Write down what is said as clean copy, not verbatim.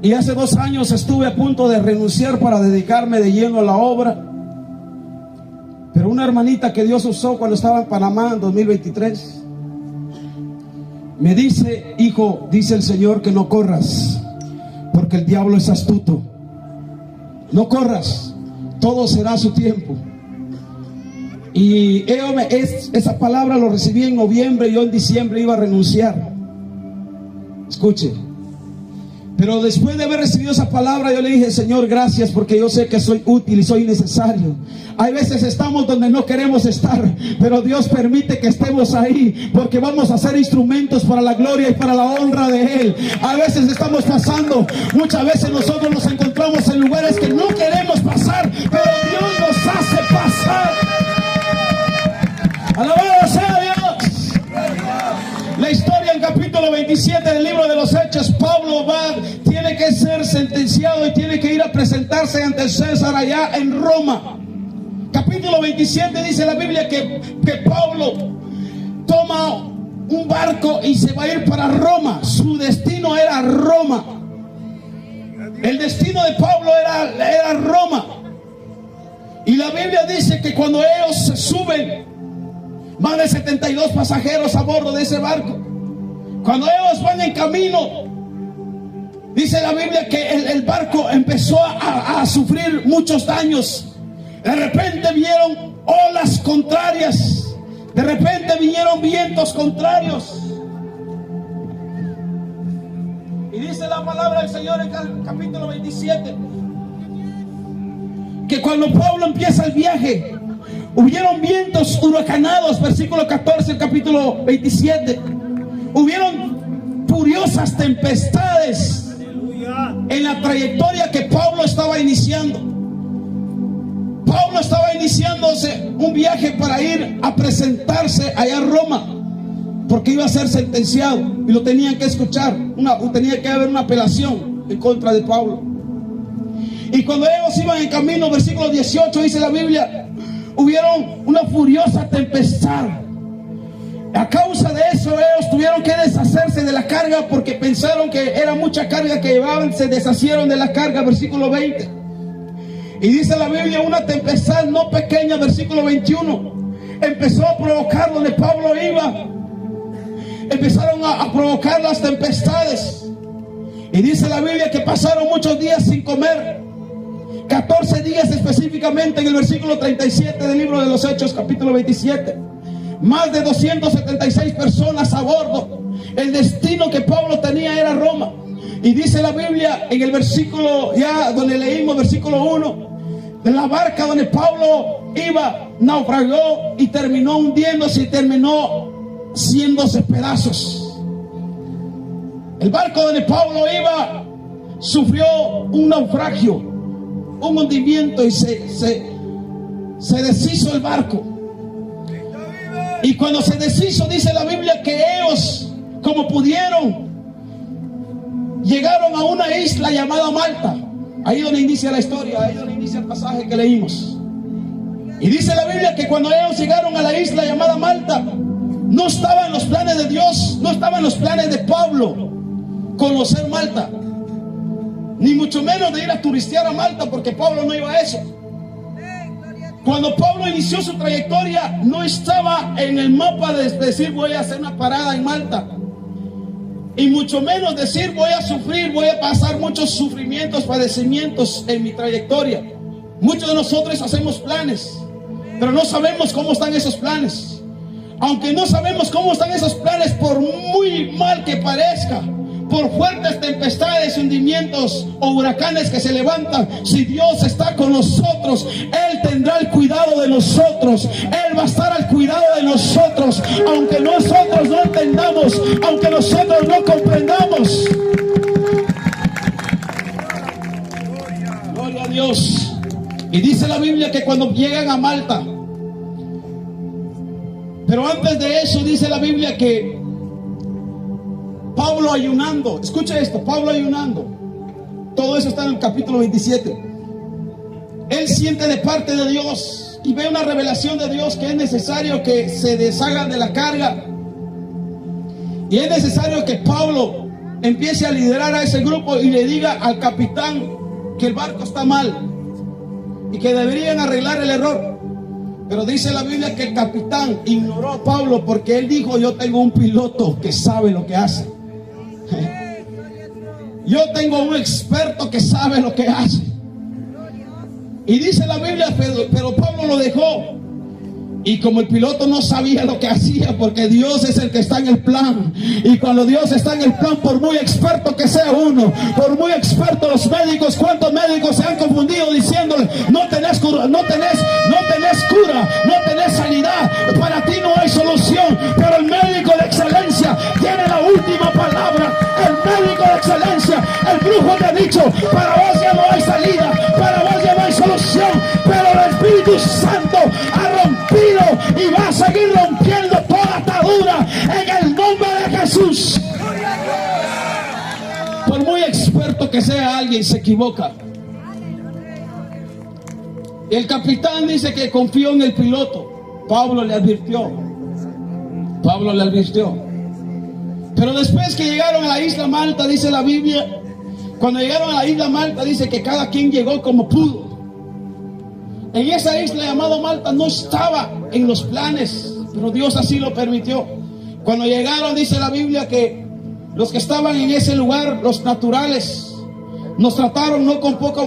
Y hace 2 años estuve a punto de renunciar para dedicarme de lleno a la obra. Pero una hermanita que Dios usó cuando estaba en Panamá en 2023 me dice: hijo, dice el Señor que no corras, porque el diablo es astuto. No corras, todo será a su tiempo. Y esa palabra lo recibí en noviembre. Yo en diciembre iba a renunciar. Escuche. Pero después de haber recibido esa palabra, yo le dije: Señor, gracias, porque yo sé que soy útil y soy necesario. Hay veces estamos donde no queremos estar, pero Dios permite que estemos ahí, porque vamos a ser instrumentos para la gloria y para la honra de Él. A veces estamos pasando, muchas veces nosotros nos encontramos en lugares que no queremos pasar, pero Dios nos hace pasar. Alabado sea Dios. La historia en capítulo 27 del libro de los Hechos, Pablo tiene que ser sentenciado y tiene que ir a presentarse ante César allá en Roma. Capítulo 27 dice la Biblia que Pablo toma un barco y se va a ir para Roma. Su destino era Roma. El destino de Pablo era Roma. Y la Biblia dice que cuando ellos se suben, más de 72 pasajeros a bordo de ese barco. Cuando ellos van en camino, dice la Biblia que el barco empezó a sufrir muchos daños. De repente vieron olas contrarias. De repente vinieron vientos contrarios. Y dice la palabra del Señor en el capítulo 27 que cuando Pablo empieza el viaje, hubieron vientos huracanados, versículo 14 del capítulo 27. Hubieron furiosas tempestades en la trayectoria que Pablo estaba iniciando. Pablo estaba iniciándose un viaje para ir a presentarse allá en Roma, porque iba a ser sentenciado y lo tenían que escuchar. Tenía que haber una apelación en contra de Pablo. Y cuando ellos iban en camino, versículo 18 dice la Biblia, hubieron una furiosa tempestad. A causa de eso ellos tuvieron que deshacerse de la carga, porque pensaron que era mucha carga que llevaban. Se deshacieron de la carga, versículo 20. Y dice la Biblia, una tempestad no pequeña, versículo 21, empezó a provocar donde Pablo iba. Empezaron a provocar las tempestades. Y dice la Biblia que pasaron muchos días sin comer. 14 días específicamente, en el versículo 37 del libro de los Hechos, capítulo 27. Más de 276 personas a bordo. El destino que Pablo tenía era Roma. Y dice la Biblia en el versículo, ya donde leímos, versículo 1, de la barca donde Pablo iba, naufragó y terminó hundiéndose y terminó haciéndose pedazos. El barco donde Pablo iba sufrió un naufragio, un hundimiento, y se deshizo el barco. Y cuando se deshizo, dice la Biblia que ellos, como pudieron, llegaron a una isla llamada Malta. Ahí donde inicia la historia, ahí donde inicia el pasaje que leímos. Y dice la Biblia que cuando ellos llegaron a la isla llamada Malta, no estaba en los planes de Dios, no estaba en los planes de Pablo conocer Malta, ni mucho menos de ir a turistear a Malta, porque Pablo no iba a eso. Cuando Pablo inició su trayectoria, no estaba en el mapa de decir voy a hacer una parada en Malta, y mucho menos decir voy a sufrir, voy a pasar muchos sufrimientos, padecimientos en mi trayectoria. Muchos de nosotros hacemos planes, pero no sabemos cómo están esos planes. Aunque no sabemos cómo están esos planes, por muy mal que parezca, por fuertes tempestades, hundimientos o huracanes que se levantan, si Dios está con nosotros, Él tendrá el cuidado de nosotros. Él va a estar al cuidado de nosotros, aunque nosotros no entendamos, aunque nosotros no comprendamos. Gloria a Dios. Y dice la Biblia que cuando llegan a Malta, pero antes de eso dice la Biblia que Pablo ayunando, escucha esto, Pablo ayunando, todo eso está en el capítulo 27. Él siente de parte de Dios y ve una revelación de Dios que es necesario que se deshagan de la carga, y es necesario que Pablo empiece a liderar a ese grupo y le diga al capitán que el barco está mal y que deberían arreglar el error. Pero dice la Biblia que el capitán ignoró a Pablo porque él dijo: yo tengo un piloto que sabe lo que hace. Yo tengo un experto que sabe lo que hace. Y dice la Biblia, pero Pablo lo dejó. Y como el piloto no sabía lo que hacía, porque Dios es el que está en el plan, y cuando Dios está en el plan, por muy experto que sea uno, por muy experto los médicos, ¿cuántos médicos se han confundido diciéndole: no tenés cura, no tenés cura, no tenés sanidad, para ti no hay solución? Pero el médico de excelencia tiene la última palabra. El médico de excelencia, el brujo te ha dicho: para vos ya no hay salida, para vos ya no hay solución, pero el Espíritu Santo ha rompido y va a seguir rompiendo toda atadura en el nombre de Jesús. Por muy experto que sea alguien, se equivoca. El capitán dice que confió en el piloto. Pablo le advirtió. Pero después que llegaron a la isla Malta, dice la Biblia, cuando llegaron a la isla Malta, dice que cada quien llegó como pudo. En esa isla llamada Malta no estaba en los planes, pero Dios así lo permitió. Cuando llegaron, dice la Biblia que los que estaban en ese lugar, los naturales, nos trataron no con poca